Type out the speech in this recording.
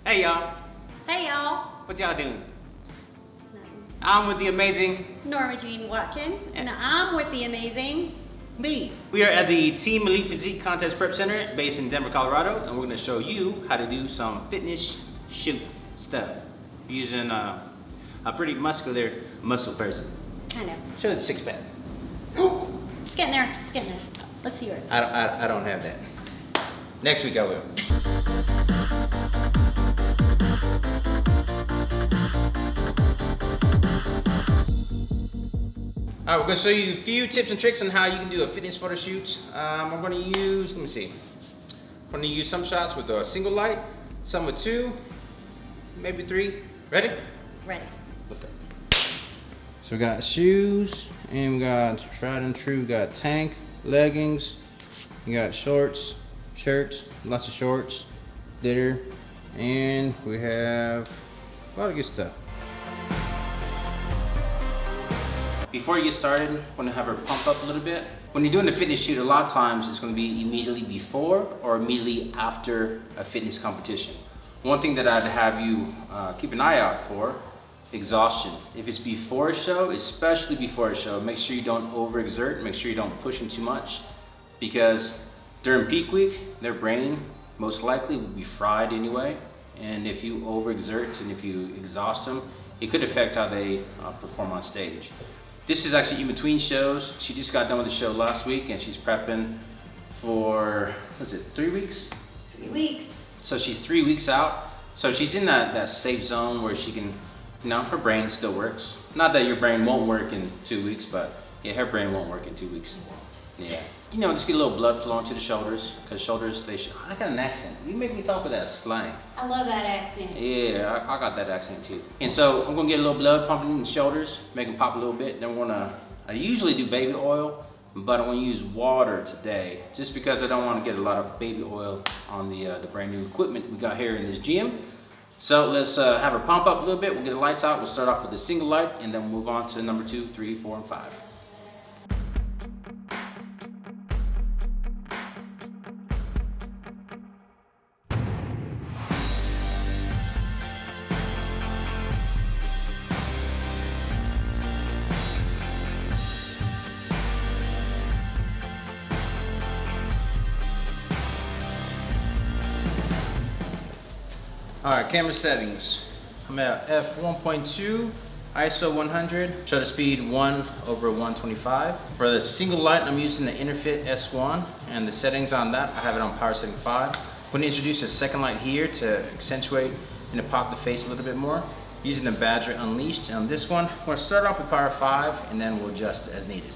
Hey y'all, Hey y'all. what y'all doing? I'm with the amazing Norma Jean Watkins, and I'm with the amazing me. We are at the Team Elite Physique Contest Prep Center based in Denver, Colorado, and we're gonna show you how to do some fitness shoot stuff using a pretty muscular muscle person. I know. Show the six pack. It's getting there. It's getting there. Let's see yours. I don't have that. Next week I will. All right, we're gonna show you a few tips and tricks on how you can do a fitness photo shoot. I'm gonna use, let me see. I'm gonna use some shots with a single light, some with two, maybe three. Ready? Ready. Let's go. So we got shoes, and we got tried and true. We got tank, leggings, we got shorts, shirts, lots of shorts, glitter, and we have a lot of good stuff. Before you get started, I'm gonna have her pump up a little bit. When you're doing a fitness shoot, a lot of times it's gonna be immediately before or immediately after a fitness competition. One thing that I'd have you keep an eye out for, exhaustion. If it's before a show, especially before a show, make sure you don't overexert, make sure you don't push them too much, because during peak week, their brain most likely will be fried anyway. And if you overexert and if you exhaust them, it could affect how they perform on stage. This is actually in between shows. She just got done with the show last week and she's prepping for, what's it, 3 weeks? 3 weeks. So she's 3 weeks out. So she's in that safe zone where she can, her brain still works. Not that your brain won't work in 2 weeks, but yeah, her brain won't work in 2 weeks. Yeah. Just get a little blood flowing to the shoulders, because shoulders, I got an accent. You make me talk with that slang. I love that accent. Yeah, I got that accent too. And so I'm gonna get a little blood pumping in the shoulders, make them pop a little bit. Then I usually do baby oil, but I'm gonna use water today, just because I don't wanna get a lot of baby oil on the brand new equipment we got here in this gym. So let's have her pump up a little bit. We'll get the lights out. We'll start off with a single light and then we'll move on to number 2, 3, 4, and 5. All right, camera settings. I'm at f1.2, ISO 100, shutter speed 1/125. For the single light, I'm using the Interfit S1, and the settings on that, I have it on power setting 5. I'm gonna introduce a second light here to accentuate and to pop the face a little bit more. Using the Badger Unleashed. On this one, we're gonna start off with power 5, and then we'll adjust as needed.